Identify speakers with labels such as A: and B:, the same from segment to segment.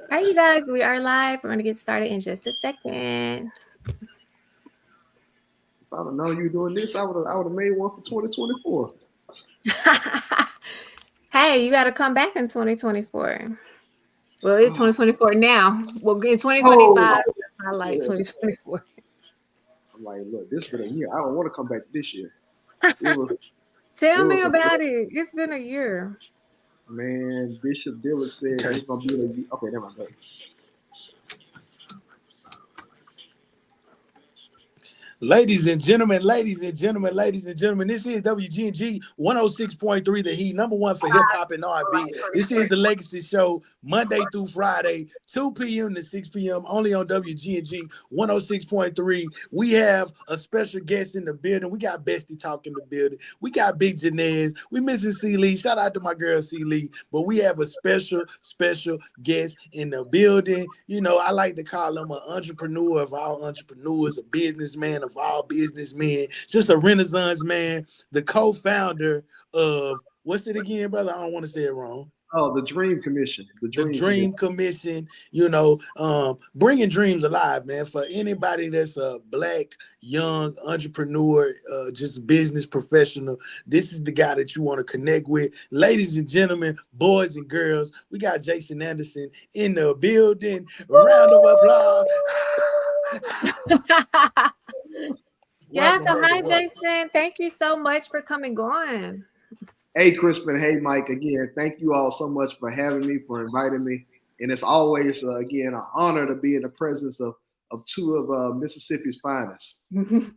A: All right, you guys, we are live. We're going to get started in just a second.
B: If I'd have known you were doing this, I would have made one for 2024.
A: Hey, you got to come back in 2024. Well, it's
B: Oh,
A: 2024 now. Well, in
B: oh
A: 2025, I like
B: yeah.
A: 2024.
B: I'm like, look, this been a year. I don't want to come back this year. It was it
A: Tell me
B: was a
A: about it. It's been a year.
B: man. Bishop Dillard said
C: Okay.
B: it's gonna be a year. Okay, never mind.
C: Ladies and gentlemen, this is WGNG 106.3, the heat number one for hip hop and R&B. This is the Legacy Show, Monday through Friday, 2 p.m. to 6 p.m., only on WGNG 106.3. We have a special guest in the building. We got Bestie Talk in the building. We got Big Janez. We missing C. Lee. Shout out to my girl C. Lee. But we have a special guest in the building. You know, I like to call him an entrepreneur of all entrepreneurs, a businessman of all businessmen, just a Renaissance man, the co-founder of what's it again, brother? I don't want to say it wrong.
B: Oh, the Dream Commission. The
C: The
B: Dream Commission.
C: Dream Commission, bringing dreams alive, man. For anybody that's a black young entrepreneur, just business professional, this is the guy that you want to connect with. Ladies and gentlemen, boys and girls, we got Jason Anderson in the building. A round of applause.
A: Yes,
C: Welcome,
A: so
C: brother.
A: hi,
C: Welcome.
A: Jason. Thank you so much for coming on.
B: Hey, Crispin. Hey, Mike. Again, thank you all so much for having me, for inviting me, and it's always again an honor to be in the presence of two of Mississippi's finest.
A: Oh,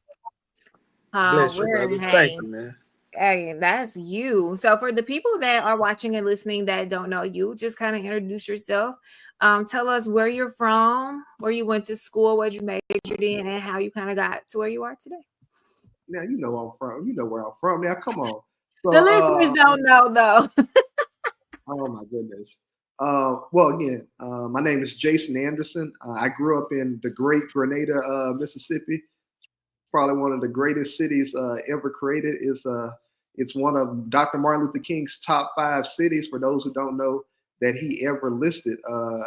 C: Bless you,
A: we're
C: brother. Thank
A: hey.
C: you, man.
A: Hey, that's you. So for the people that are watching and listening that don't know you, just kind of introduce yourself. Tell us where you're from, where you went to school, what you majored in, and how you kind of got to where you are today.
B: Now you know I'm from. You know where I'm from. Now come on. So
A: The listeners don't know though.
B: oh my goodness. Well, again, my name is Jason Anderson. I grew up in the great Grenada, Mississippi. It's probably one of the greatest cities ever created. It's one of Dr. Martin Luther King's top 5 cities. For those who don't know, that he ever listed.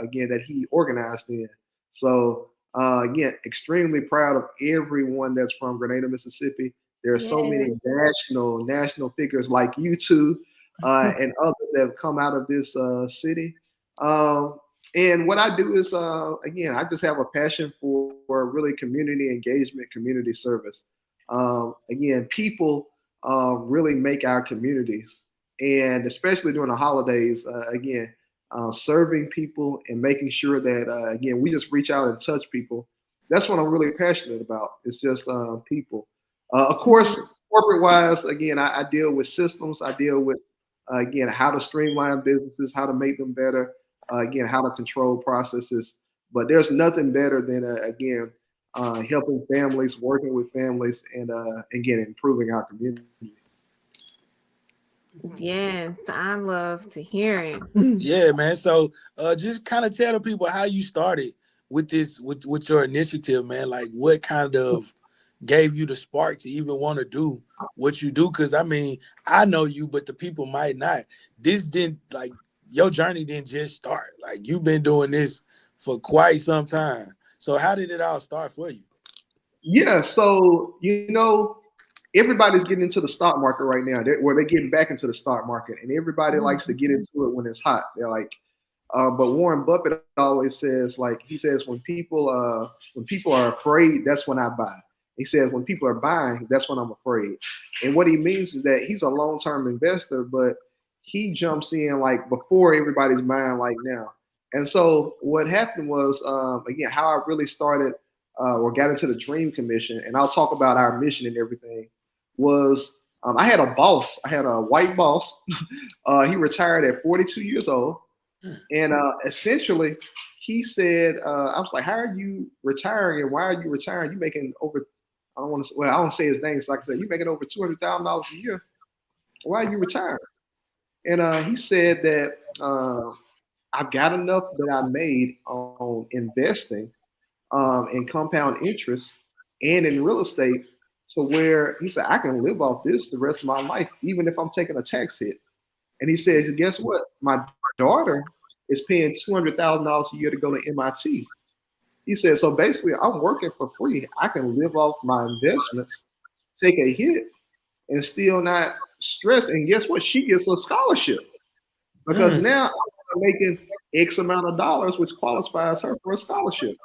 B: Again, that he organized in. So again, extremely proud of everyone that's from Grenada, Mississippi. There are so
A: Yeah.
B: many national figures like you two and others that have come out of this city. And what I do is, again, I just have a passion for really community engagement, community service. Again, people really make our communities, and especially during the holidays, again, serving people and making sure that, again, we just reach out and touch people. That's what I'm really passionate about. It's just people. Of course, corporate wise, again, I deal with systems. I deal with again, how to streamline businesses, how to make them better, again, how to control processes. But there's nothing better than, again, helping families, working with families, and again, improving our communities.
A: Yes, I love to hear it.
C: Yeah, man. So just kind of tell the people how you started with this with your initiative, man. Like what kind of gave you the spark to even want to do what you do? Cause I mean, I know you, but the people might not. This didn't like your journey didn't just start. Like you've been doing this for quite some time. So how did it all start for you?
B: Yeah, so everybody's getting into the stock market right now. They're getting back into the stock market, and everybody likes to get into it when it's hot. They're like, but Warren Buffett always says, like he says, when people are afraid, that's when I buy. He says when people are buying, that's when I'm afraid. And what he means is that he's a long term investor, but he jumps in like before everybody's buying, like now. And so what happened was, again, how I really started or got into the Dream Commission, and I'll talk about our mission and everything. Was I had a boss. I had a white boss. He retired at 42 years old. And essentially, he said, I was like, how are you retiring and why are you retiring? You making over, I don't want to, well, I don't say his name. So like I said, you making over $200,000 a year. Why are you retiring? And he said that I've got enough that I made on investing in compound interest and in real estate to where he said, I can live off this the rest of my life, even if I'm taking a tax hit. And he says, guess what? My daughter is paying $200,000 a year to go to MIT. He said, so basically, I'm working for free. I can live off my investments, take a hit, and still not stress. And guess what? She gets a scholarship because now I'm making X amount of dollars, which qualifies her for a scholarship.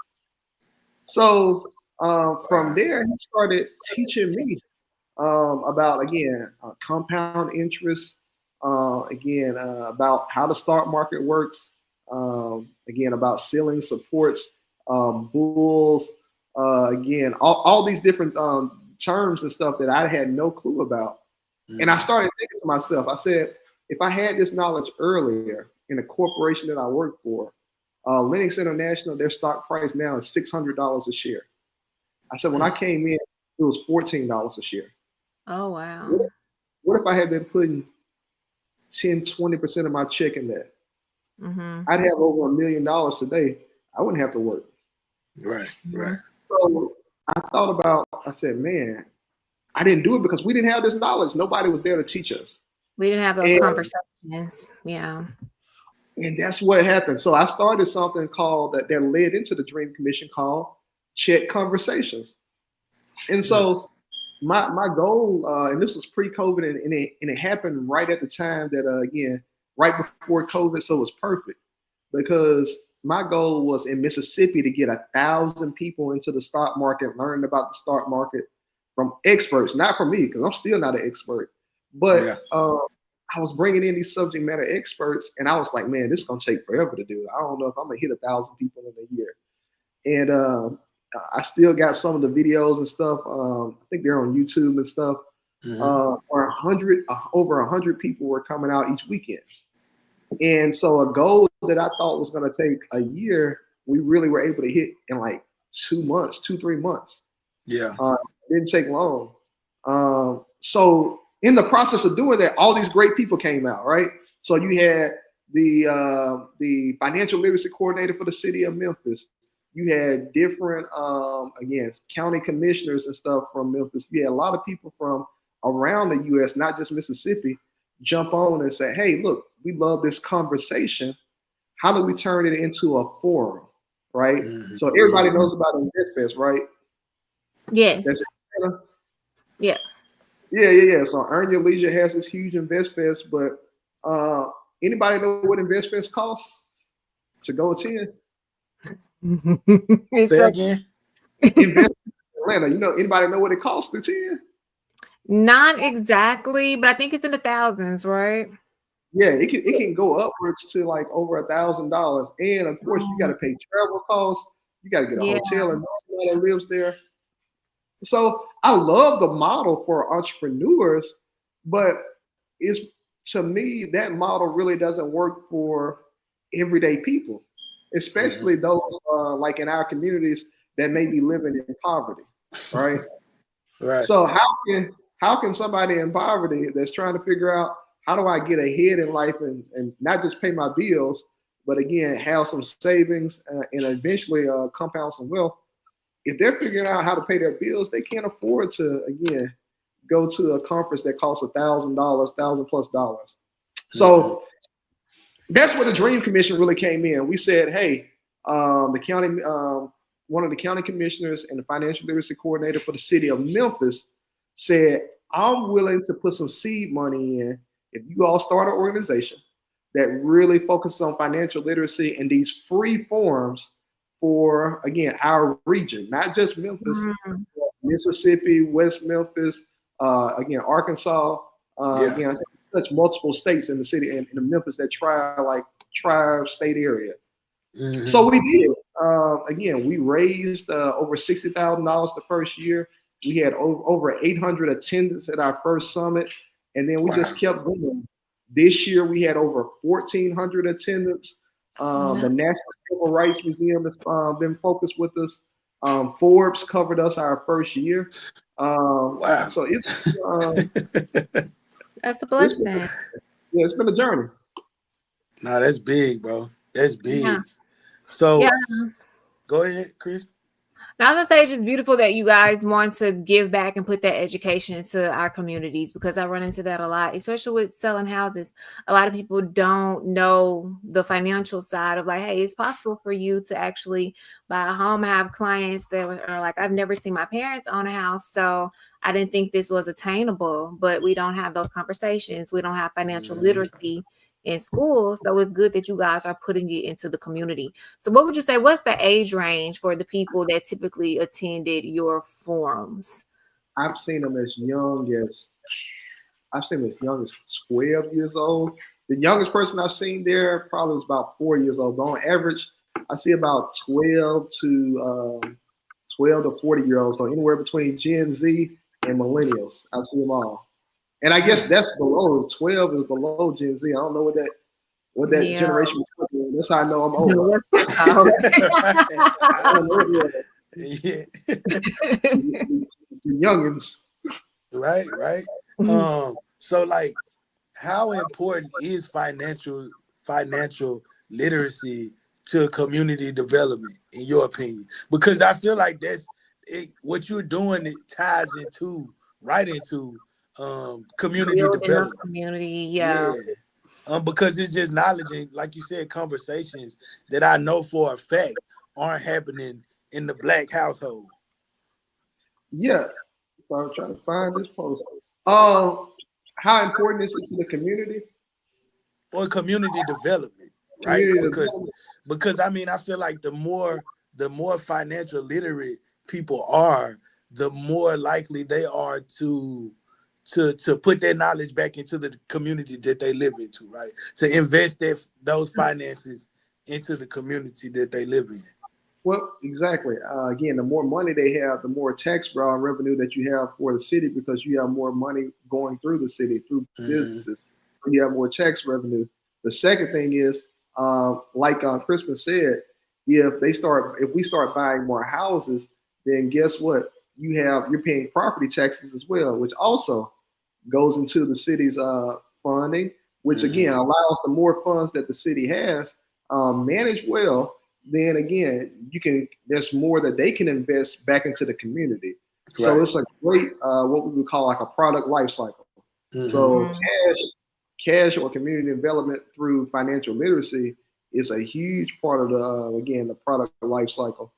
B: So from there, he started teaching me about, again, compound interest, about how the stock market works, again, about selling supports, bulls, again, all these different terms and stuff that I had no clue about. And I started thinking to myself, I said, if I had this knowledge earlier in a corporation that I work for, Linux International, their stock price now is $600 a share. I said, when I came in, it was $14 a share.
A: Oh, wow.
B: What if I had been putting 10, 20% of my check in that? I'd have over $1 million today. I wouldn't have to work.
C: Right.
B: So I thought about, I said, man, I didn't do it because we didn't have this knowledge. Nobody was there to teach us.
A: We didn't have those conversations. Yeah.
B: And that's what happened. So I started something called that led into the Dream Commission called Check Conversations. And so my goal, and this was pre-COVID, and it happened right at the time that, again, right before COVID, so it was perfect because my goal was in Mississippi to get 1,000 people into the stock market, learning about the stock market from experts, not from me, because I'm still not an expert, but I was bringing in these subject matter experts, and I was like, man, this is going to take forever to do. I don't know if I'm going to hit 1,000 people in a year. And I still got some of the videos and stuff. I think they're on YouTube and stuff. Over 100 people were coming out each weekend. And so a goal that I thought was going to take a year, we really were able to hit in like 2 months, 2-3 months.
C: Yeah.
B: It didn't take long. So in the process of doing that, all these great people came out, right? So you had the financial literacy coordinator for the city of Memphis. You had different, again, county commissioners and stuff from Memphis. You had a lot of people from around the U.S., not just Mississippi, jump on and say, hey, look, we love this conversation. How do we turn it into a forum, right? So everybody knows about InvestFest, right?
A: Yeah.
B: Yeah. So Earn Your Leisure has this huge InvestFest, but anybody know what InvestFest costs to go attend?
C: Say again.
B: Invest in Atlanta. Anybody know what it costs to attend?
A: Not exactly, but I think it's in the thousands, right?
B: Yeah, it can go upwards to like over $1,000, and of course you got to pay travel costs. You got to get a hotel and somebody that lives there. So I love the model for entrepreneurs, but to me that model really doesn't work for everyday people, especially those like in our communities that may be living in poverty, right?
C: Right.
B: So how can somebody in poverty that's trying to figure out how do I get ahead in life and not just pay my bills, but again have some savings and eventually compound some wealth? If they're figuring out how to pay their bills, they can't afford to, again, go to a conference that costs $1,000, $1,000+. So that's where the Dream Commission really came in. We said, hey, the county, one of the county commissioners and the financial literacy coordinator for the city of Memphis said, I'm willing to put some seed money in if you all start an organization that really focuses on financial literacy and these free forums for, again, our region, not just Memphis, Mississippi, West Memphis, again, Arkansas, again, touch multiple states in the city and in Memphis that tri-state area. So we did. Again, we raised over $60,000 the first year. We had over 800 attendants at our first summit, and then we just kept going. This year we had over 1,400 attendants. The National Civil Rights Museum has been focused with us. Forbes covered us our first year. So it's
A: that's the blessing.
B: It's been a journey.
C: No, that's big, bro. That's big. So go ahead, Chris.
A: Now, I was gonna say it's just beautiful that you guys want to give back and put that education into our communities, because I run into that a lot, especially with selling houses. A lot of people don't know the financial side of like, hey, it's possible for you to actually buy a home. I have clients that are like, I've never seen my parents own a house, so I didn't think this was attainable. But we don't have those conversations. We don't have financial literacy in school, so it's good that you guys are putting it into the community. So what would you say, what's the age range for the people that typically attended your forums?
B: I've seen them as young as I've seen them as young as 12 years old. The youngest person I've seen there probably was about 4 years old. But on average, I see about 12 to 40-year-olds. So anywhere between Gen Z and millennials. I see them all. And I guess that's below 12 is below Gen Z. I don't know what that
A: Yeah.
B: generation was doing. That's how I know I'm
A: No,
B: old.
A: that's oh.
B: I don't know what
C: Yeah.
B: the youngins.
C: Right. So like, how important is financial literacy to community development in your opinion? Because I feel like that's it, what you're doing, it ties into right into community
A: Building a
C: development.
A: community,
C: Yeah.
A: yeah.
C: Because it's just knowledge and, like you said, conversations that I know for a fact aren't happening in the Black household.
B: Yeah. So I'm trying to find this post. How important is it to the community?
C: Or community development, right?
B: Community
C: Because
B: development.
C: I mean, I feel like the more financial literate people are, the more likely they are to put their knowledge back into the community that they live into, right? To invest those finances into the community that they live in.
B: Well, exactly. Again, the more money they have, the more tax revenue that you have for the city because you have more money going through the city through
C: Mm-hmm.
B: businesses. You have more tax revenue. The second thing is, like Christmas said, if we start buying more houses, then guess what? You're paying property taxes as well, which also goes into the city's funding, which again
C: Mm-hmm.
B: allows the more funds that the city has managed well. Then again, there's more that they can invest back into the community. So
C: Right.
B: it's a great what we would call like a product life cycle.
C: Mm-hmm.
B: So
A: Mhm.
B: cash or community development through financial literacy is a huge part of the again the product life cycle.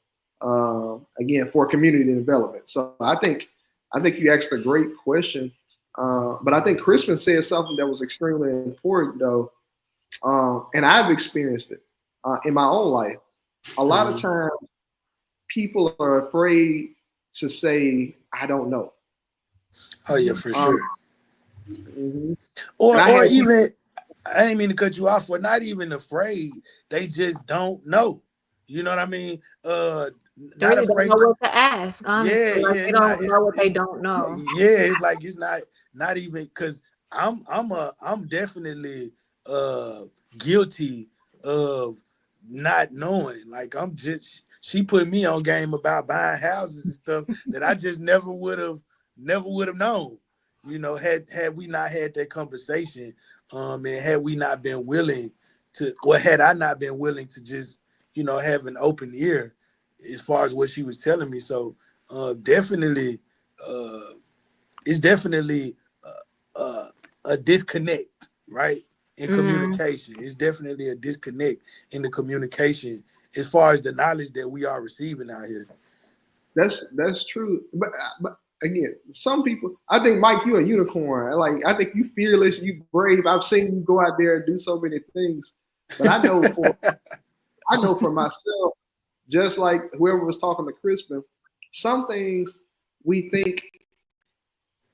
B: Again for community development. So I think you asked a great question, but I think Crispin said something that was extremely important though, and I've experienced it in my own life. A lot of
C: Mm-hmm.
B: times people are afraid to say I don't know.
C: Oh yeah, for
B: Um,
C: sure.
B: mhm. And
C: Or
B: I
C: or
B: had people.
C: even, I didn't mean to cut you off. We're not even afraid. They just don't know. You know what I mean?
A: They
C: Not
A: really don't know
C: afraid.
A: what to ask,
C: Yeah,
A: honestly. Like
C: yeah.
A: they
C: It's not.
A: don't know what they don't know.
C: Yeah. It's like it's not even because I'm definitely guilty of not knowing. Like I'm just she put me on game about buying houses and stuff that I just never would have known. Had we not had that conversation, and had we not been willing to, or had I not been willing to just have an open ear as far as what she was telling me. So definitely, uh, it's definitely a disconnect, right? In
A: Mm.
C: communication, it's definitely a disconnect in the communication as far as the knowledge that we are receiving out here.
B: That's true, but again, some people. I think Mike, you're a unicorn. Like I think you fearless, you brave. I've seen you go out there and do so many things, but I know for myself, just like whoever was talking to Crispin, some things we think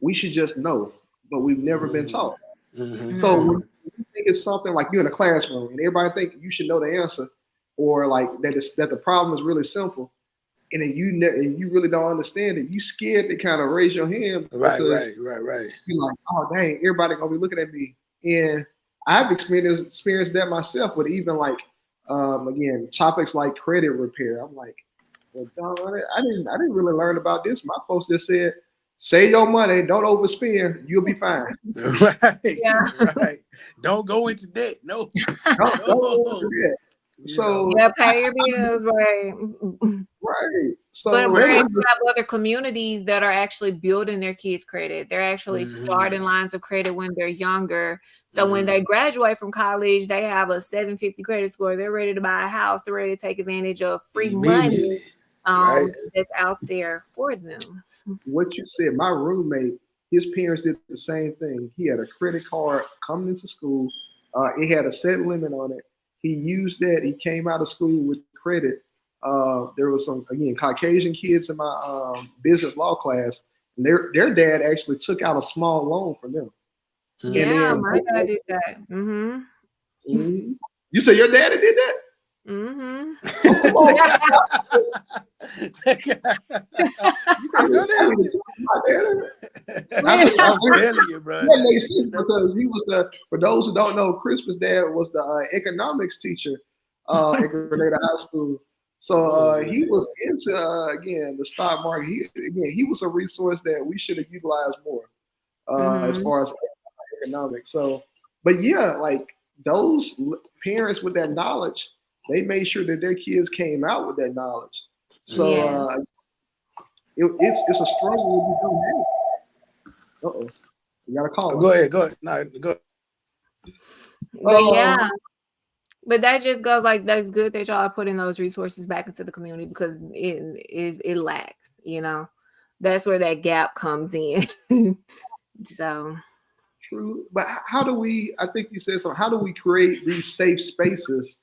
B: we should just know, but we've never been
C: Mm-hmm.
B: taught. So
A: Mm.
B: when you think it's something like you're in a classroom and everybody think you should know the answer, or like that the problem is really simple, and then and you really don't understand it, you scared to kind of raise your hand
C: Right,
B: because
C: right, right, right.
B: you're like, oh dang, everybody gonna be looking at me. And I've experienced that myself with even like again topics like credit repair. I'm like, well, darn it, I didn't really learn about this. My folks just said, save your money, don't overspend, you'll be fine.
C: Right,
A: Yeah.
C: right. Don't go into debt. No,
B: Don't
C: no.
B: overspend.
C: You know.
B: So
A: Yeah, pay your bills, right.
B: right.
A: But
B: So
A: whereas
C: Credit.
A: you have other communities that are actually building their kids' credit, they're actually
C: Mm-hmm.
A: starting lines of credit when they're younger. So when they
C: Mm-hmm.
A: graduate from college, they have a 750 credit score. They're ready to buy a house. They're ready to take advantage of free money
C: Immediately, right?
A: that's out there for them.
B: what you said, my roommate, his parents did the same thing. He had a credit card coming into school. It had a set limit on it. He used that. He came out of school with credit. There was some again Caucasian kids in my business law class, and their dad actually took out a small loan for them. And
A: Yeah,
C: Mm-hmm.
B: then,
A: my dad did that.
B: Mhm. You say your daddy did that?
A: Mhm.
B: Oh, come on,
C: You said go
B: I
C: there.
B: need to talk to my dad.
C: I'm telling you, bro.
B: That makes sense because he was the. For those who don't know, Crispus' dad was the economics teacher at Grenada High School. So
C: Oh,
B: he was into again the stock market. He was a resource that we should have utilized more as
A: Mhm.
B: far as economics. So, but yeah, like those parents with that knowledge, they made sure that their kids came out with that knowledge. So
C: mm-hmm.
A: Yeah.
B: it's a struggle when you don't have it. Uh-oh. You got a caller.
C: Go ahead. Go ahead. No, go.
A: But yeah,
B: Um,
A: but that just goes like that's good that y'all are putting those resources back into the community because it lacks, you know. That's where that gap comes in. So
B: true. But how do we, I think you said so, how do we create these safe spaces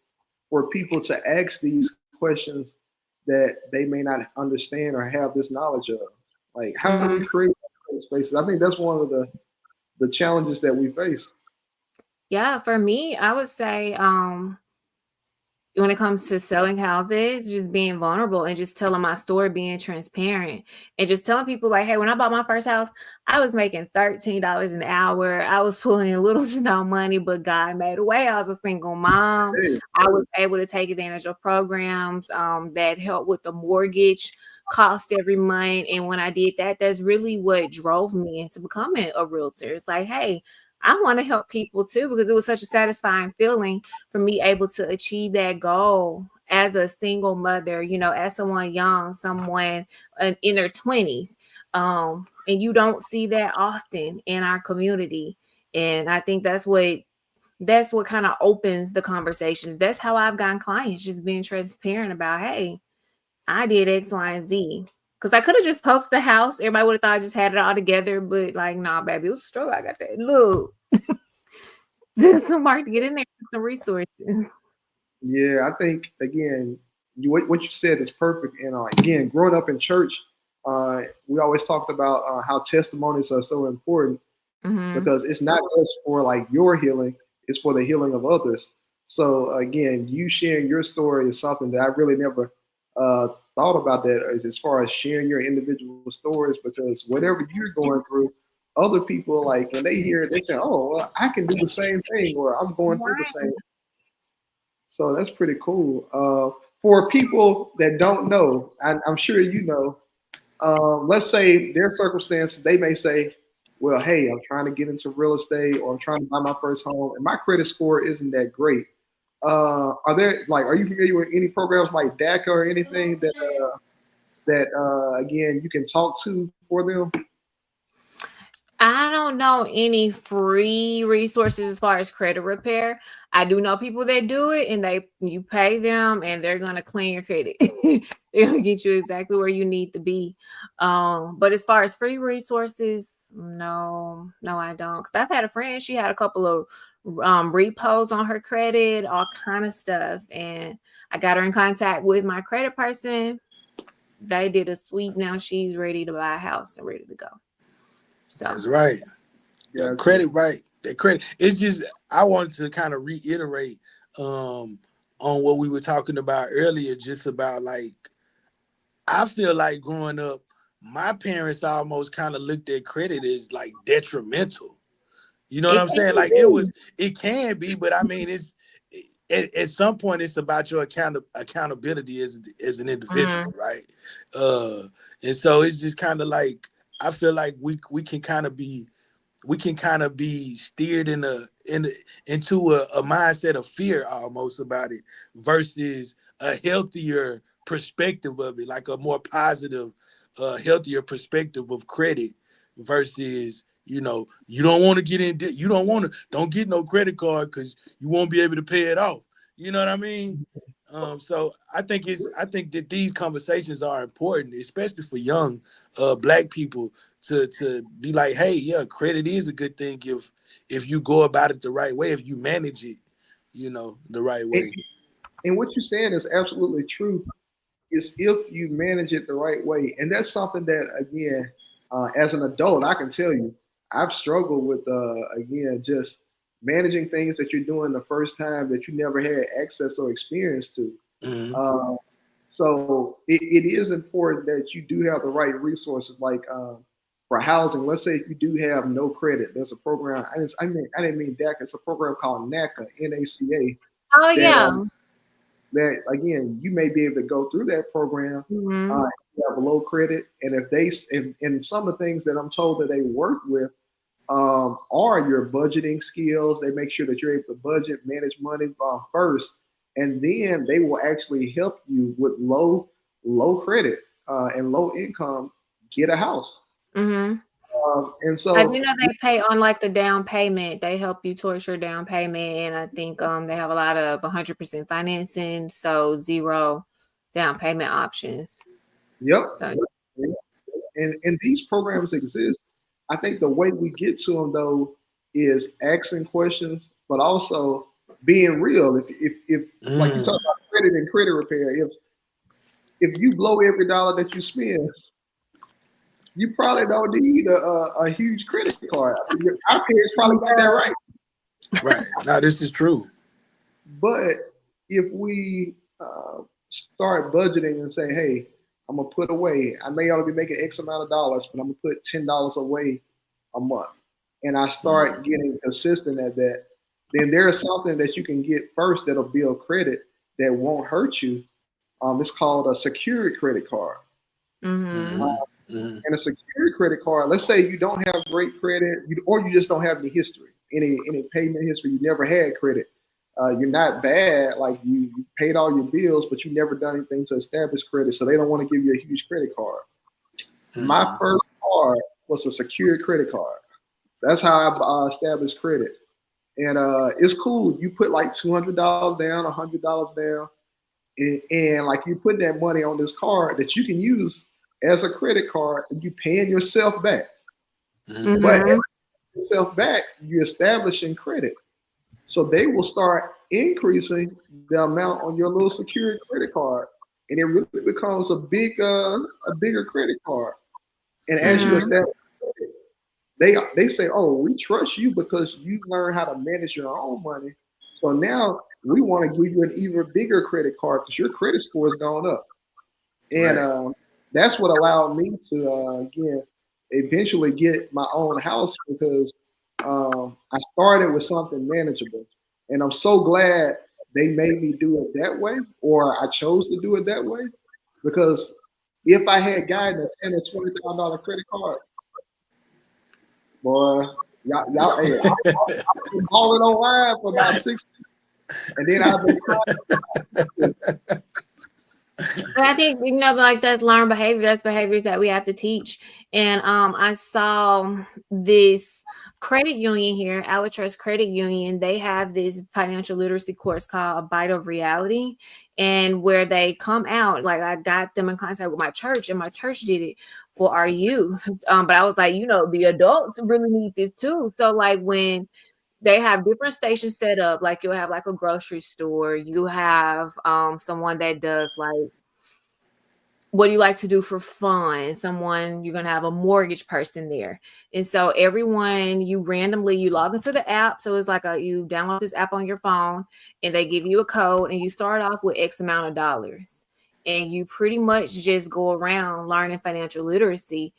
B: for people to ask these questions that they may not understand or have this knowledge of? Like, how do we
A: mhm.
B: create those spaces? I think that's one of the challenges that we face.
A: Yeah, for me, I would say when it comes to selling houses, just being vulnerable and just telling my story, being transparent, and just telling people like, hey, when I bought my first house, I was making $13 an hour. I was pulling in little to no money, but God made a way. I was a single mom.
B: Hey,
A: I was able to take advantage of programs that help with the mortgage cost every month. And when I did that, that's really what drove me into becoming a realtor. It's like, hey, I want to help people too because it was such a satisfying feeling for me able to achieve that goal as a single mother, you know, as someone young, someone in their 20s. And you don't see that often in our community. And I think that's what kind of opens the conversations. That's how I've gotten clients, just being transparent about, hey, I did X, Y, and Z. Because I could have just posted the house. Everybody would have thought I just had it all together. But like, nah, baby, it was a struggle. I got that. Look, there's some mark to get in there, some resources.
B: yeah, I think again, what you said is perfect. And again, growing up in church, we always talked about how testimonies are so important
A: Mm-hmm.
B: because it's not just for like your healing, it's for the healing of others. So again, you sharing your story is something that I really never uh, thought about that as far as sharing your individual stories because whatever you're going through, other people like when they hear it, they say, "Oh, well, I can do the same thing," or "I'm going through the
A: Right.
B: same." So that's pretty cool. For people that don't know, I'm sure you know, let's say their circumstances, they may say, well, hey, I'm trying to get into real estate or I'm trying to buy my first home and my credit score isn't that great. Are you familiar with any programs like DACA or anything that again, you can talk to for them?
A: I don't know any free resources as far as credit repair. I do know people that do it and you pay them and they're gonna clean your credit. They're gonna get you exactly where you need to be. But as far as free resources, no, I don't. Because I've had a friend, she had a couple of repos on her credit, all kind of stuff. And I got her in contact with my credit person. They did a sweep. Now she's ready to buy a house and ready to go. So
C: That's right. That
B: Gotcha.
C: credit, right? That credit. It's just I wanted to kind of reiterate um on what we were talking about earlier, just about like I feel like growing up, my parents almost kind of looked at credit as like detrimental. You know what
A: it
C: I'm
A: can
C: saying? Like
A: be.
C: it can be, but I mean, at some point, it's about your accountability as an
A: Mhm.
C: individual, right? Uh, and so it's just kind of like I feel like we can kind of be we can kind of be steered into a mindset of fear almost about it versus a healthier perspective of it, like a more positive, healthier perspective of credit versus, you don't want to get in debt. You don't get no credit card because you won't be able to pay it off. You know what I mean? So I think that these conversations are important, especially for young Black people to be like, hey, yeah, credit is a good thing if you go about it the right way, if you manage it, the right
B: And,
C: way.
B: and what you're saying is absolutely true. Is if you manage it the right way, and that's something that again, as an adult, I can tell you, I've struggled with again just managing things that you're doing the first time that you never had access or experience to.
C: Mm-hmm.
B: So it is important that you do have the right resources, like for housing. Let's say if you do have no credit, there's a program. I didn't mean DACA. It's a program called NACA, NACA,
A: Oh
B: that
A: yeah.
B: that again you may be able to go through that program.
A: Mm-hmm.
B: If you have a low credit, and if they and some of the things that I'm told that they work with are your budgeting skills. They make sure that you're able to budget, manage money first, and then they will actually help you with low credit and low income get a house.
A: Mm-hmm.
B: And
A: I
B: so
A: do know they pay on like the down payment. They help you towards your down payment, and I think they have a lot of 100% financing, so zero down payment options.
B: yep.
A: So
B: And these programs exist. I think the way we get to them though is asking questions, but also being real. If like you talk
C: Mm.
B: about credit and credit repair, if you blow every dollar that you spend, you probably don't need a huge credit card. Our parents probably got that right.
C: Right. Now this is true.
B: But if we start budgeting and say, hey, I'm gonna put away, I may only be making X amount of dollars, but I'm gonna put $10 away a month, and I start
C: Mm.
B: getting consistent at that, then there is something that you can get first that'll build credit that won't hurt you. It's called a secured credit card.
A: mm-hmm.
C: Mm. Mm.
B: And a secured credit card, let's say you don't have great credit, or you just don't have any history, any payment history, you never had credit. You're not bad, like you paid all your bills, but you never done anything to establish credit, so they don't want to give you a huge credit card. My
C: Mm.
B: first card was a secured credit card. That's how I established credit. And it's cool. You put like $200 down, $100 down, and like you put that money on this card that you can use as a credit card, and you paying yourself back.
C: Mm.
B: But
A: Mm-hmm.
B: yourself back, you're establishing credit. So they will start increasing the amount on your little secured credit card, and it really becomes a bigger credit card. And as you
A: Mm-hmm.
B: establish credit, they say, "Oh, we trust you because you learn how to manage your own money. So now we want to give you an even bigger credit card because your credit score has gone up." And
C: Right.
B: that's what allowed me to again eventually get my own house because I started with something manageable, and I'm so glad they made me do it that way, or I chose to do it that way, because if I had gotten a $10,000 or $20,000 credit card, boy, hey, I've been balling online for about 6 months, and then I've been crying.
A: But I think like that's learned behavior. That's behaviors that we have to teach. And I saw this credit union here, Our Trust Credit Union. They have this financial literacy course called A Bite of Reality, and where they come out. Like I got them in contact with my church, and my church did it for our youth. But I was like, the adults really need this too. So like when they have different stations set up, like you'll have like a grocery store, you have someone that does like what do you like to do for fun, someone, you're going to have a mortgage person there. And so everyone, you log into the app, so it's like you download this app on your phone, and they give you a code, and you start off with X amount of dollars, and you pretty much just go around learning financial literacy.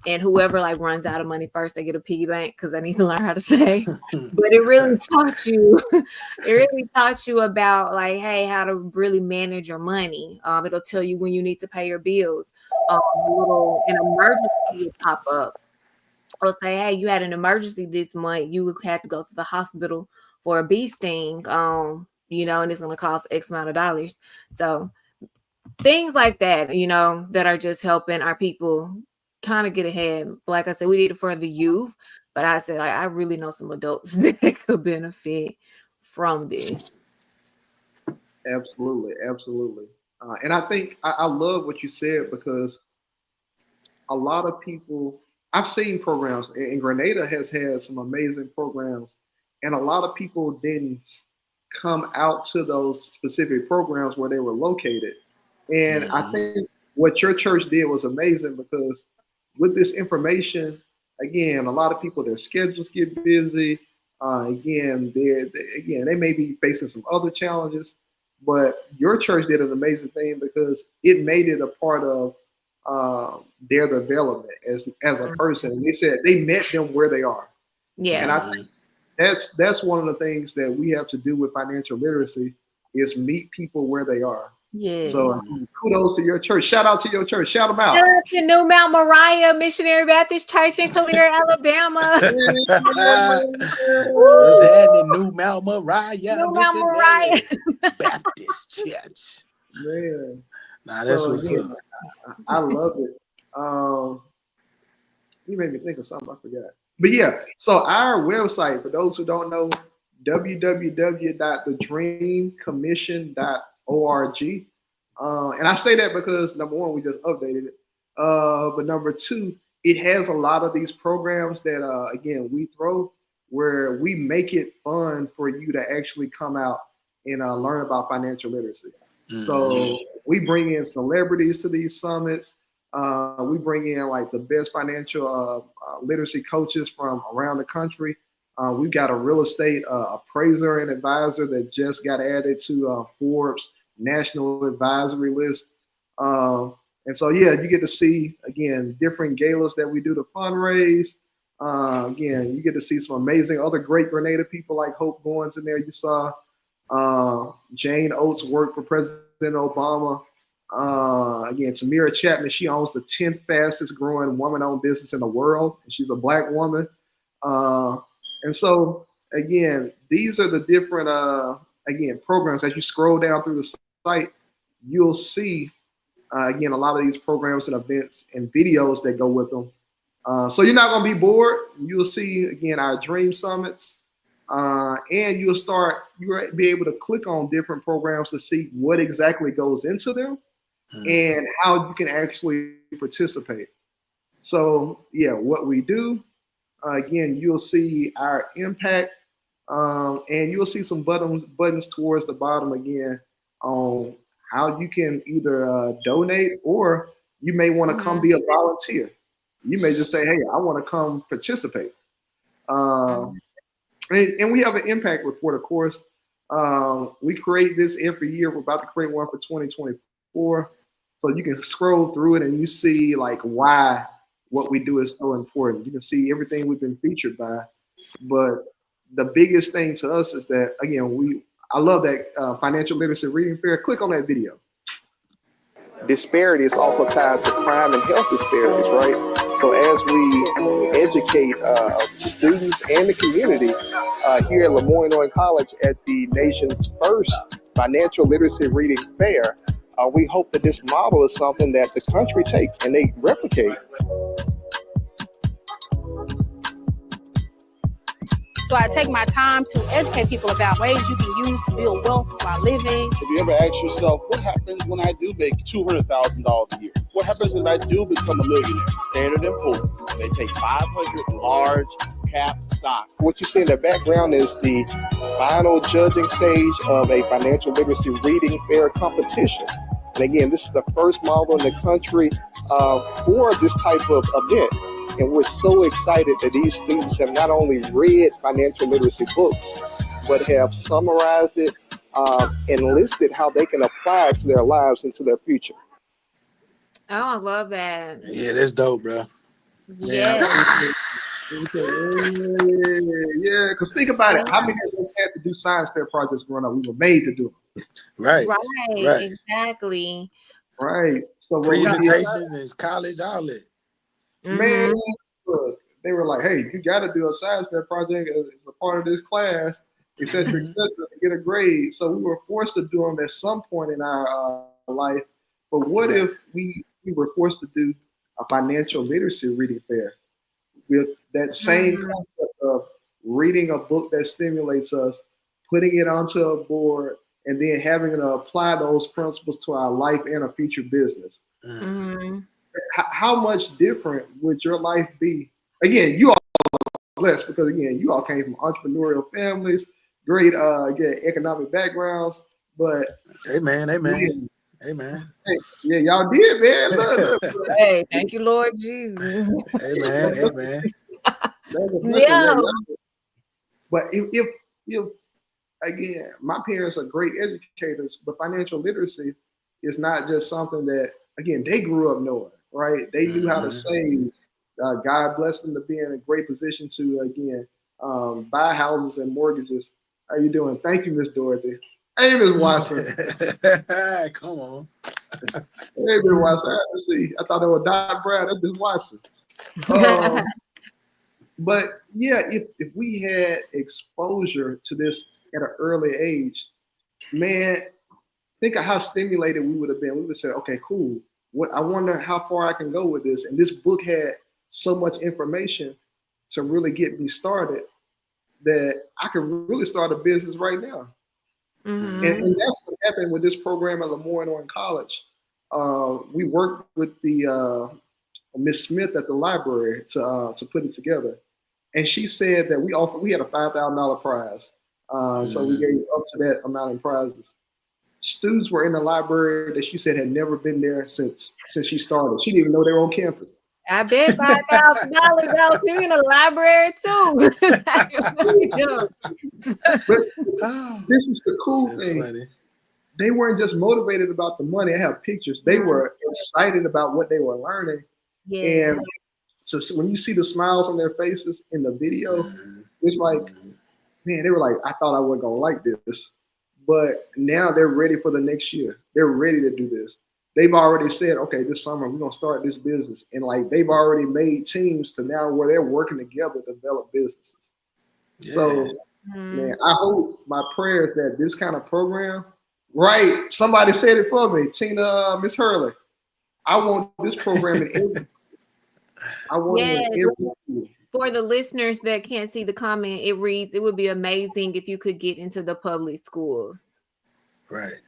A: And whoever like runs out of money first, they get a piggy bank because they need to learn how to save. But it really taught you, it really taught you about like, hey, how to really manage your money. It'll tell you when you need to pay your bills. An emergency will pop up. or say, hey, you had an emergency this month, you would have to go to the hospital for a bee sting, and it's going to cost X amount of dollars. So things like that, that are just helping our people kind of get ahead. Like I said, we did it for the youth, but I said, like, I really know some adults that could benefit from this.
B: Absolutely, absolutely. And I think I love what you said because a lot of people, I've seen programs, and Grenada has had some amazing programs, and a lot of people didn't come out to those specific programs where they were located. And I think what your church did was amazing because with this information, again, a lot of people, their schedules get busy. Again, they may be facing some other challenges, but your church did an amazing thing because it made it a part of their development as a person. And they said they met them where they are.
A: Yeah.
B: And I think that's one of the things that we have to do with financial literacy is meet people where they are.
A: Yeah.
B: So kudos to your church. Shout out to your church. Shout them out.
A: Shout out to New Mount Moriah Missionary Baptist Church in Calera, Alabama.
C: What's happening, New Mount Moriah
A: New Mount Moriah
C: Baptist Church?
B: Man,
C: nah, that's what's
B: again,
C: up.
B: I love it. You made me think of something I forgot. But yeah, so our website, for those who don't know, www.thedreamcommission.org. And I say that because number one, we just updated it. But number two, it has a lot of these programs that, again, we throw where we make it fun for you to actually come out and learn about financial literacy. So we bring in celebrities to these summits. We bring in like the best financial literacy coaches from around the country. We've got a real estate appraiser and advisor that just got added to Forbes National Advisory List. And so, yeah, you get to see, again, different galas that we do to fundraise. Again, you get to see some amazing other great Grenada people like Hope Goins in there. You saw Jane Oates work for President Obama. Again, Tamira Chapman, she owns the 10th fastest growing woman-owned business in the world, and she's a Black woman. And so, again, these are the different, programs. As you scroll down through the site, you'll see, again, a lot of these programs and events and videos that go with them. So you're not going to be bored. You'll see, again, our dream summits. And you'll be able to click on different programs to see what exactly goes into them and how you can actually participate. So, yeah, what we do, again, you'll see our impact, and you'll see some buttons towards the bottom again on how you can either donate, or you may want to come be a volunteer. You may just say, hey, I want to come participate. And we have an impact report, of course. We create this every year. We're about to create one for 2024. So you can scroll through it and you see like why what we do is so important. You can see everything we've been featured by. But the biggest thing to us is that, again, I love that financial literacy reading fair. Click on that video. Disparity is also tied to crime and health disparities, right? So as we educate students and the community here at Lemoyne College at the nation's first financial literacy reading fair, we hope that this model is something that the country takes and they replicate.
D: So I take my time to educate people about ways you can use to build wealth while living.
E: Have you ever asked yourself, what happens when I do make $200,000 a year? What happens if I do become a millionaire? Standard & Poor's, they take 500 large cap stocks. What you see in the background is the final judging stage of a financial literacy reading fair competition. And again, this is the first model in the country for this type of event. And we're so excited that these students have not only read financial literacy books, but have summarized it and listed how they can apply it to their lives and to their future.
A: Oh, I love that.
C: Yeah, that's dope, bro.
A: Yeah.
B: Yeah, because think about it. How many of us had to do science fair projects growing up? We were made to do them.
C: Right.
A: Exactly.
B: Right. So
C: presentations in college, all that.
B: Man, look, they were like, hey, you got to do a science fair project as a part of this class, et cetera, to get a grade. So we were forced to do them at some point in our life. But what if we were forced to do a financial literacy reading fair with that same concept of reading a book that stimulates us, putting it onto a board, and then having to apply those principles to our life and a future business? How much different would your life be? Again, you all are blessed because again, you all came from entrepreneurial families, great economic backgrounds, but
C: Amen.
B: Yeah, y'all did, man. Look.
A: Hey, thank you, Lord Jesus.
C: Amen.
A: Yeah.
B: But if again, my parents are great educators, but financial literacy is not just something that again they grew up knowing, right? They knew how to save. God blessed them to be in a great position to again buy houses and mortgages. How you doing? Thank you, Miss Dorothy. Hey, Miss Watson.
C: Come on.
B: Hey, Miss Watson. I thought it was Doc Brown. That's Miss Watson. But yeah, if we had exposure to this at an early age, man, think of how stimulated we would have been. We would say, okay, cool. I wonder how far I can go with this. And this book had so much information to really get me started that I could really start a business right now. And that's what happened with this program at Lemoyne College. We worked with the Miss Smith at the library to put it together, and she said that we had a $5,000 prize, so we gave up to that amount in prizes. Students were in the library that she said had never been there since she started. She didn't even know they were on campus.
A: I bet $5,000 out here in the library too.
B: But this is the cool thing.
C: Funny.
B: They weren't just motivated about the money. I have pictures. They were excited about what they were learning.
A: Yeah.
B: And so when you see the smiles on their faces in the video, it's like, man, they were like, I thought I wasn't gonna like this. But now they're ready for the next year. They're ready to do this. They've already said, okay, this summer we're gonna start this business. And like they've already made teams to now where they're working together to develop businesses. Yeah. So man, I hope my prayer is that this kind of program, right? Somebody said it for me, Tina, Miss Hurley. I want this program in every. I want it in every school.
A: For the listeners that can't see the comment, it reads, "It would be amazing if you could get into the public schools."
C: Right.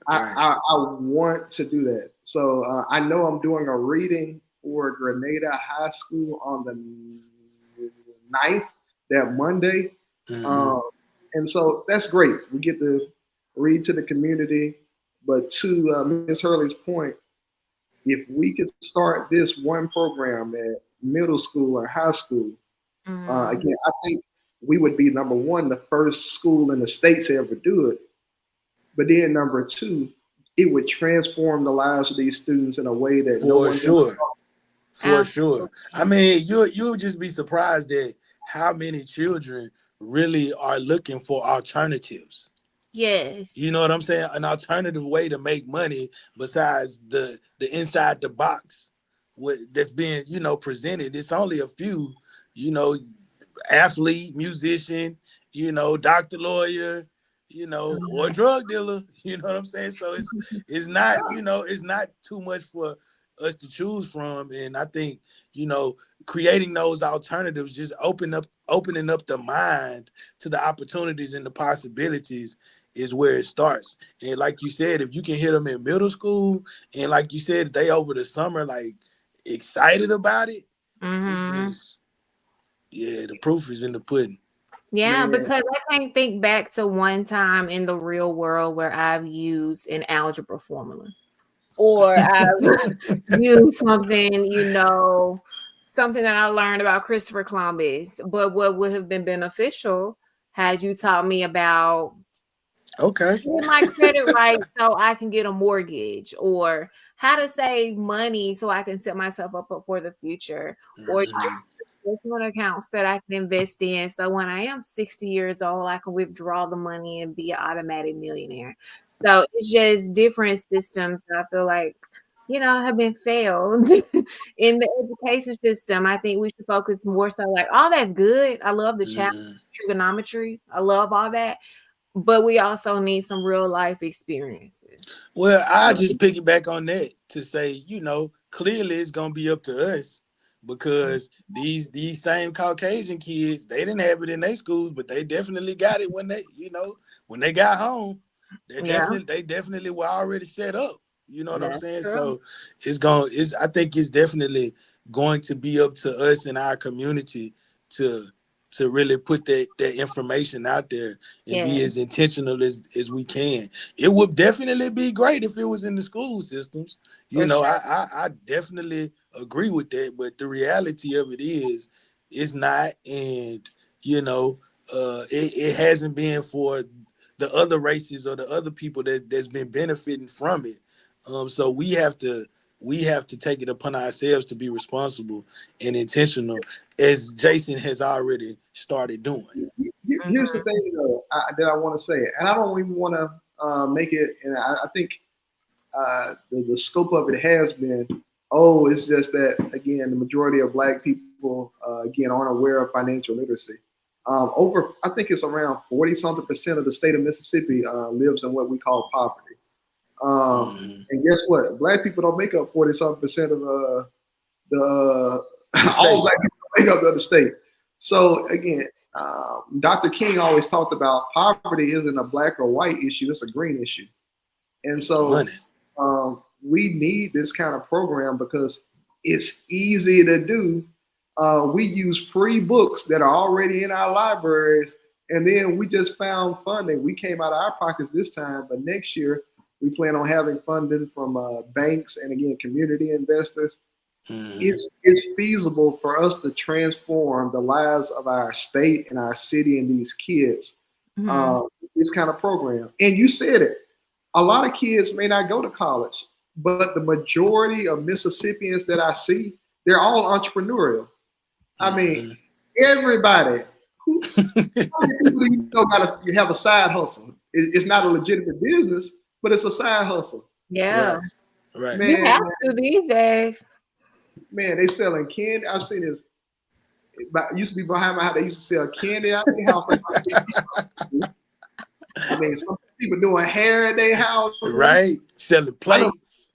B: I want to do that. So I know I'm doing a reading for Grenada High School on the 9th, that Monday. And so that's great. We get to read to the community. But to Ms. Hurley's point, if we could start this one program at middle school or high school, again, I think we would be number one, the first school in the state to ever do it. But then number two, it would transform the lives of these students in a way that
C: For sure. I mean, you would just be surprised at how many children really are looking for alternatives.
A: Yes.
C: You know what I'm saying? An alternative way to make money besides the inside the box that's being, presented. It's only a few, athlete, musician, doctor, lawyer, or drug dealer. You know what I'm saying? So it's not, it's not too much for us to choose from. And I think, creating those alternatives, just opening up the mind to the opportunities and the possibilities is where it starts. And like you said, if you can hit them in middle school, and like you said, they over the summer, like excited about it, it's just, the proof is in the pudding.
A: Yeah, because I can't think back to one time in the real world where I've used an algebra formula or I've used something, something that I learned about Christopher Columbus. But what would have been beneficial had you taught me about get my credit right so I can get a mortgage, or how to save money so I can set myself up for the future, or investment accounts that I can invest in so when I am 60 years old, I can withdraw the money and be an automatic millionaire. So it's just different systems that I feel like have been failed in the education system. I think we should focus more so like all that's good. I love the challenge, trigonometry. I love all that. But we also need some real life experiences.
C: Well, I just piggyback on that to say, clearly it's gonna be up to us because these same Caucasian kids, they didn't have it in their schools, but they definitely got it when they got home.
A: Yeah,
C: They definitely were already set up. You know what I'm
A: that's
C: saying?
A: true.
C: So I think it's definitely going to be up to us in our community to really put that information out there and
A: Yeah,
C: be as intentional as we can. It would definitely be great if it was in the school systems.
A: for sure.
C: I definitely agree with that, but the reality of it is it's not, and it hasn't been for the other races or the other people that's been benefiting from it. So we have to take it upon ourselves to be responsible and intentional, as Jason has already started doing.
B: Here's the
A: Mhm.
B: thing, though, that I want to say, and I don't even want to make it. And I think the scope of it has been, it's just that again, the majority of Black people again aren't aware of financial literacy. I think it's around 40 something percent of the state of Mississippi lives in what we call poverty.
C: Mhm.
B: And guess what? Black people don't make up 40 something percent of the
C: The
B: all
C: state.
B: Black people don't make up the state. So again, Dr. King always talked about poverty isn't a black or white issue; it's a green issue. And so
C: Money.
B: we need this kind of program because it's easy to do. We use free books that are already in our libraries, and then we just found funding. We came out of our pockets this time, but next year we plan on having funding from banks and again community investors.
C: Mhm.
B: It's feasible for us to transform the lives of our state and our city and these kids.
A: Mhm.
B: Uh, this kind of program, and you said it. A lot of kids may not go to college, but the majority of Mississippians that I see, they're all entrepreneurial. I mean,
C: Mhm.
B: everybody. How many people do you know got to have a side hustle? It's not a legitimate business, but it's a side hustle.
A: Yeah,
C: Right. Right.
A: you
B: Man,
A: have to these days.
B: man, they selling candy. I've seen this. It used to be behind my house. They used to sell candy out their house. I mean, some people doing hair at their houses.
C: Right. Selling
B: I know,
C: plates.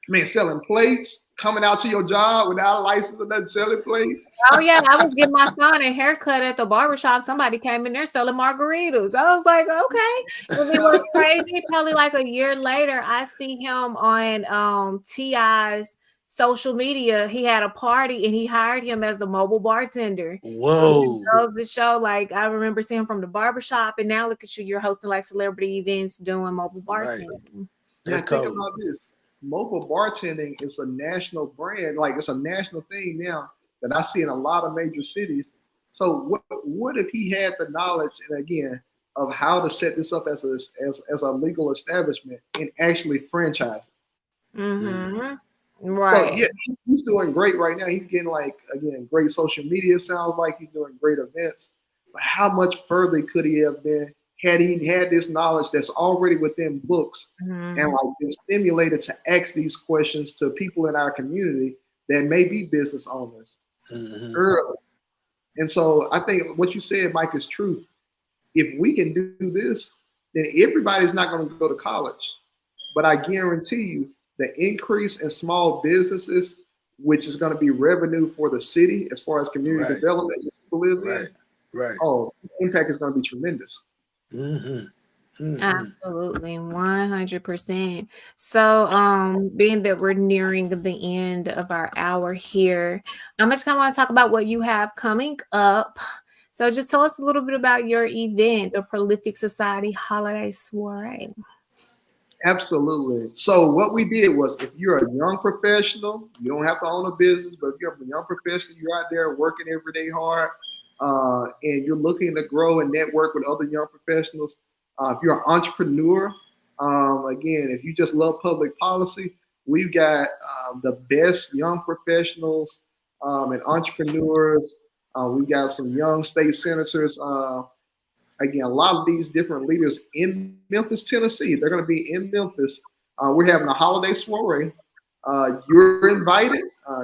B: man, selling plates, coming out to your job without a license or nothing, selling plates.
A: Oh yeah, I was getting my son a haircut at the barbershop. Somebody came in there selling margaritas. I was like, okay. And then what's crazy, probably like a year later, I see him on T.I.'s social media. He had a party and he hired him as the mobile bartender. So it just
C: Whoa.
A: goes to show, like, I remember seeing him from the barbershop, and now look at you, you're hosting like celebrity events doing mobile
C: Right.
A: bartending.
B: Now
C: That's
B: think
C: cold.
B: about this. Mobile bartending is a national brand, like it's a national thing now that I see in a lot of major cities. So what if he had the knowledge and again of how to set this up as a legal establishment and actually franchise it?
C: Mhm.
A: Mm-hmm.
B: So
A: Right.
B: yeah, he's doing great right now. He's getting like again great social media. Sounds like he's doing great events. But how much further could he have been had he had this knowledge that's already within books and
A: Mhm.
B: like been stimulated to ask these questions to people in our community that may be business owners
C: Mhm.
B: early. And so I think what you said, Mike, is true. If we can do this, then everybody's not going to go to college. But I guarantee you, the increase in small businesses, which is going to be revenue for the city as far as community
C: Right.
B: development that people live
C: Right.
B: in,
C: Right.
B: the impact is going to be tremendous.
C: Mhm. Mhm.
A: Absolutely, 100%. So, being that we're nearing the end of our hour here, I'm just gonna want to talk about what you have coming up. So, just tell us a little bit about your event, the Prolific Society Holiday Soiree.
B: Absolutely. So what we did was, if you're a young professional, you don't have to own a business, but if you're a young professional, you're out there working every day hard, and you're looking to grow and network with other young professionals. If you're an entrepreneur, again, if you just love public policy, we've got the best young professionals and entrepreneurs. We've got some young state senators. Again, a lot of these different leaders in Memphis, Tennessee, they're going to be in Memphis. We're having a holiday soiree. You're invited.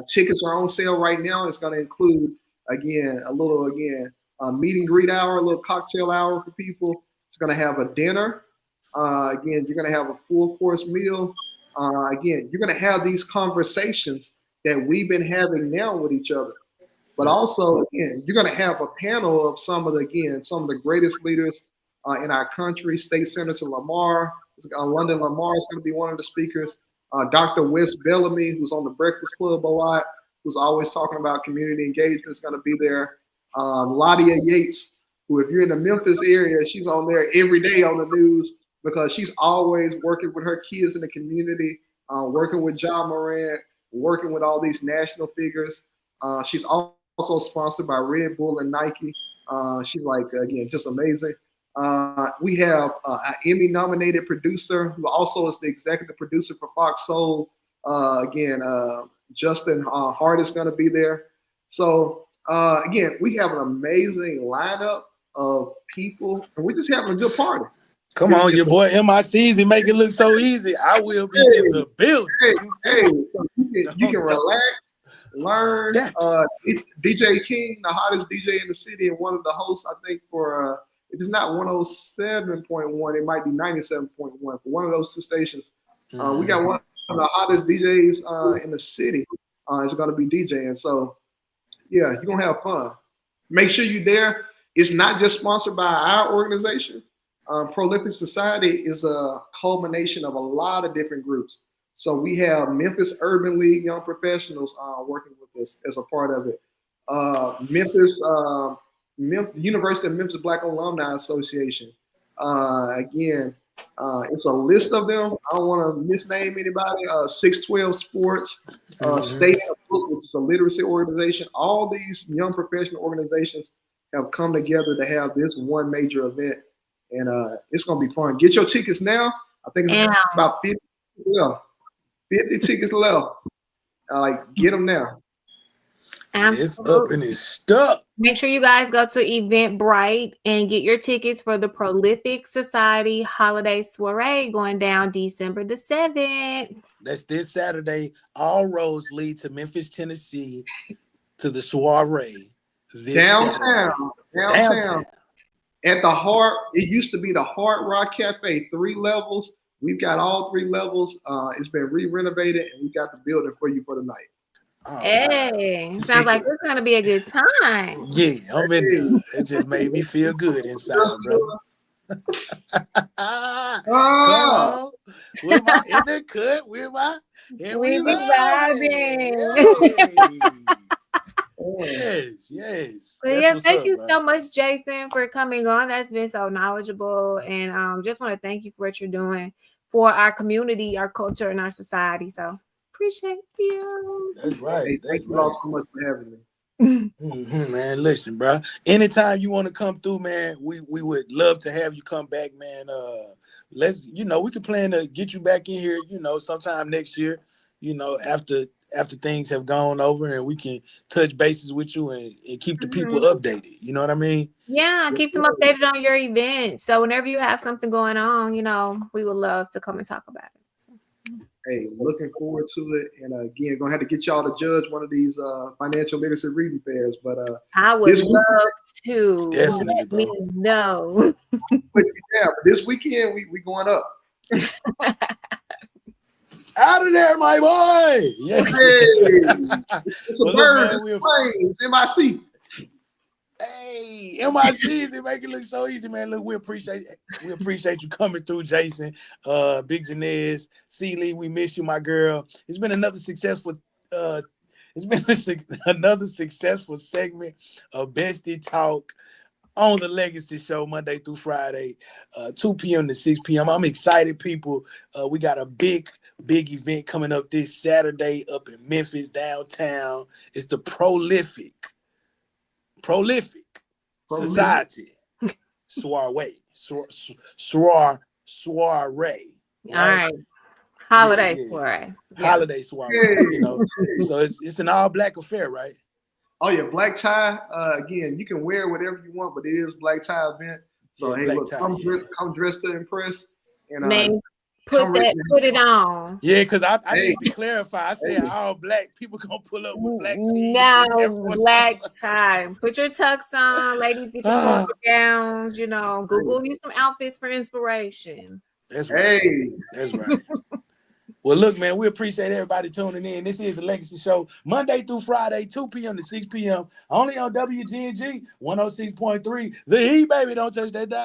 B: Tickets are on sale right now. It's going to include again a little meet and greet hour, a little cocktail hour for people. It's going to have a dinner. Again, you're going to have a full course meal. Again, you're going to have these conversations that we've been having now with each other. But also, again, you're going to have a panel of some of the greatest leaders in our country. State Senator Lamar, London Lamar is going to be one of the speakers. Dr. Wes Bellamy, who's on the Breakfast Club a lot, who's always talking about community engagement, is going to be there. Ladia Yates, who, if you're in the Memphis area, she's on there every day on the news because she's always working with her kids in the community, working with John Morant, working with all these national figures. She's also sponsored by Red Bull and Nike. She's again, just amazing. We have an Emmy-nominated producer who also is the executive producer for Fox Soul. Justin Hart is going to be there. So again, we have an amazing lineup of people, and we're just having a good party.
C: Come on, your boy MICs, he make it look so easy. I will be in the building.
B: So you can relax, learn. DJ King, the hottest DJ in the city, and one of the hosts, I think, for if it's not 107.1, it might be 97.1 for one of those two stations. We got one of the hottest DJs in the city. Is going to be DJing. So yeah, you're gonna have fun. Make sure you're there. It's not just sponsored by our organization. Prolific Society is a culmination of a lot of different groups. So we have Memphis Urban League Young Professionals working with us as a part of it. University of Memphis Black Alumni Association. It's a list of them. I don't want to misname anybody. 612 Sports, State of Book, which is a literacy organization. All these young professional organizations have come together to have this one major event. And it's going to be fun. Get your tickets now. I think it's about 50 left. 50 tickets left. Get them now.
A: Absolutely.
C: It's up and it's stuck.
A: Make sure you guys go to Eventbrite and get your tickets for the Prolific Society Holiday Soiree going down December the 7th.
C: That's this Saturday. All roads lead to Memphis, Tennessee, to the soiree.
B: Downtown. At the Hard, it used to be the Hard Rock Cafe, 3 levels. We've got all 3 levels. It's been re-renovated, and we got the building for you for the night.
A: Oh, hey, wow. Sounds like it's gonna be a good time.
C: Yeah, I'm in there. It just made me feel good inside, brother. Come on. With my in the cut, with my and we Yes.
A: So yeah, thank you so much, Jason, for coming on. That's been so knowledgeable, and just want to thank you for what you're doing for our community, our culture, and our society. So appreciate you.
C: That's right.
B: Hey, thank you all so much for having me.
C: Man, listen, bro. Anytime you want to come through, man, we would love to have you come back, man. Let's, we can plan to get you back in here, sometime next year, after things have gone over, and we can touch bases with you and keep the people updated. You know what I mean?
A: Yeah, keep them updated on your event. So whenever you have something going on, we would love to come and talk about it.
B: Hey, looking forward to it. And again, gonna have to get y'all to judge one of these financial literacy reading fairs. But
A: I would love to.
C: Definitely, bro.
A: No.
B: But this weekend we going up.
C: Out of there, my boy. Yes.
B: Hey, it's a bird. It's planes. MIC.
C: Hey, MICs, it make it look so easy, man. Look, we appreciate you coming through, Jason. Big Janez, Celie, we miss you, my girl. It's been another successful segment of Bestie Talk on the Legacy Show, Monday through Friday, 2 p.m. to 6 p.m. I'm excited, people. We got a big event coming up this Saturday up in Memphis, downtown. It's the Prolific Society Soiree. Soiree.
A: All right. Holiday soiree.
C: Holiday soiree. So it's an all-black affair, right?
B: Oh yeah, black tie. Again, you can wear whatever you want, but it is black tie event. So hey, look, come dressed to impress. And Come ready.
A: put it on.
C: Yeah, because I
B: Hey.
C: need to clarify. I said all black people gonna pull up with black tees.
A: Now
C: and Air Force
A: black
C: Ones.
A: time. Put your tux on, ladies. Get your
C: Ah.
A: polka downs. You know, Google you some outfits for inspiration.
C: That's right.
B: Hey.
C: That's right. Well, look, man, we appreciate everybody tuning in. This is the Legacy Show, Monday through Friday, 2 p.m. to 6 p.m. Only on WGNG 106.3. The Heat, baby. Don't touch that dial.